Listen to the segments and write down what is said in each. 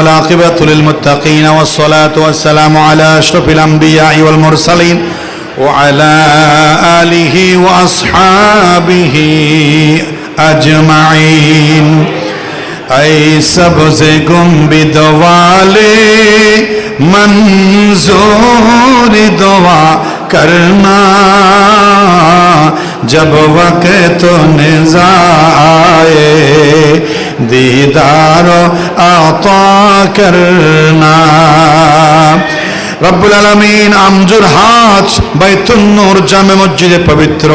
والعاقبة للمتقين والصلاة والسلام على أشرف الأنبياء والمرسلين وعلى آله وأصحابه أجمعين أي سبز گنبد والے منظور دعا کرنا जब वक़्त निज़ाए दीदार आता करना रब्बुल आलमीन আমজুর হাজ বাইতুন নূর জামে মসজিদে পবিত্র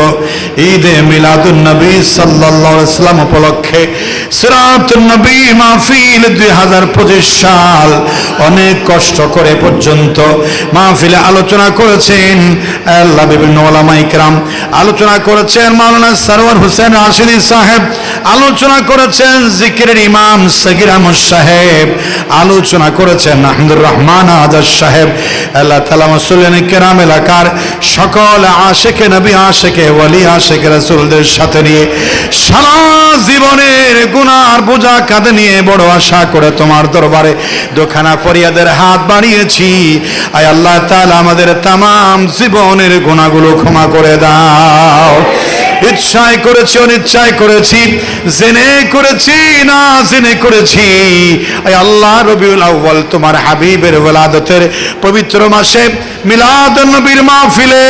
ঈদে মিলাদুন নবী সাল্লাল্লাহু আলাইহি ওয়াসাল্লাম উপলক্ষে সিরাতুন নবী মাহফিল 2025 সাল অনেক কষ্ট করে পর্যন্ত মাহফিলে আলোচনা করেছেন আল্লাহ বিভিন্ন উলামা ইকরাম আলোচনা করেছেন মাওলানা সরওয়ার হোসেন রাশিদী সাহেব আলোচনা করেছেন জিকিরের ইমাম সগীর আহমদ সাহেব আলোচনা করেছেন আহমদুর রহমান আজাদ সাহেব আল্লাহ তাআলা মুসল্লিয়ানে কেরাম এলাকার সকল আশিকে নবী আশিকে ওলি আশিকে রাসূলদের সাথে নিয়ে সারা জীবনের গুনার বোঝা কাঁধে নিয়ে বড় আশা করে তোমার দরবারে দুখানা ফরিয়াদের হাত বাড়িয়েছি আয় আল্লাহ তাআলা আমাদের तमाम জীবনের গুনাহগুলো ক্ষমা করে দাও ইচ্ছায় করেছি অনিচ্ছায় করেছি জেনে করেছি না জেনে করেছি আয় আল্লাহ রবিউল আউয়াল তোমার হাবিবের ওলাদতের পবিত্র মাসে মিলাদুন নবীর মাহফিলে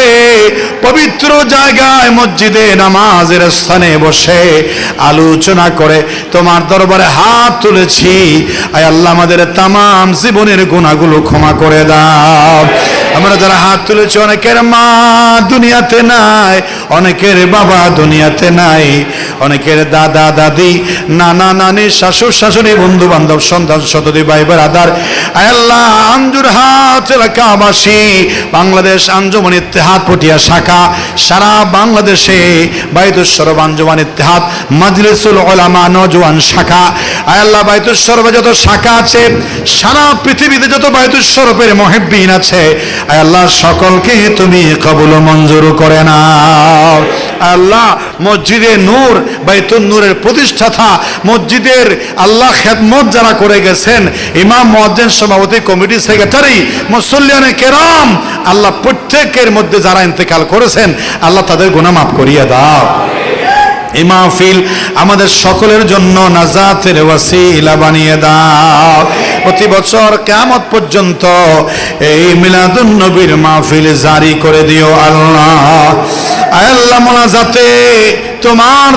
পবিত্র জায়গায় মসজিদে নামাজের স্থানে বসে আলোচনা করে তোমার দরবারে হাত তুলেছি আয় আল্লাহ আমাদের तमाम জীবনের গুনাহগুলো ক্ষমা করে দাও আমরা যারা হাত তুলেছি অনেকের মা দুনিয়াতে নাই অনেকের বাবা দুনিয়াতে নাই অনেকের দাদা দাদি নানা নানি শাশুড় শাশুড়ি বন্ধু বান্ধব সন্তান সন্ততি ভাই ব্রাদার আয় আল্লাহ আমজুর হাত এলাকাবাসী বাংলাদেশ আঞ্জুমান ইত্তেহাদ পটিয়া শাখা সারা বাংলাদেশে বাইতুস শরফ আঞ্জুমান ইত্তেহাদ মাজলিসুল উলামা নওজোয়ান শাখা আয় আল্লাহ বাইতুস শরফে যত শাখা আছে সারা পৃথিবীতে যত বাইতুস শরফের মুহিব্বিন আছে আয় আল্লাহ সকলকে তুমি কবুল ও মঞ্জুর করে নাও আল্লাহ মসজিদে নূর বাইতুন নূরের প্রতিষ্ঠাতা মসজিদের আল্লাহ খেদমত যারা করে গেছেন ইমাম মুয়াজ্জিন সভাপতি কমিটি সেক্রেটারি মুসল্লিয়ানে কেরাম আল্লাহ প্রত্যেকের মধ্যে যারা ইন্তেকাল করেছেন আল্লাহ তাদের গুনাহ মাফ করিয়ে দাও এই মাহফিল আমাদের সকলের জন্য নাজাতের ওয়াসিলা বানিয়ে দাও প্রতি বছর কিয়ামত পর্যন্ত এই মিলাদুন নবীর মাহফিল জারি করে দিও আল্লাহ আল্লাহ মোনাজাতে তোমার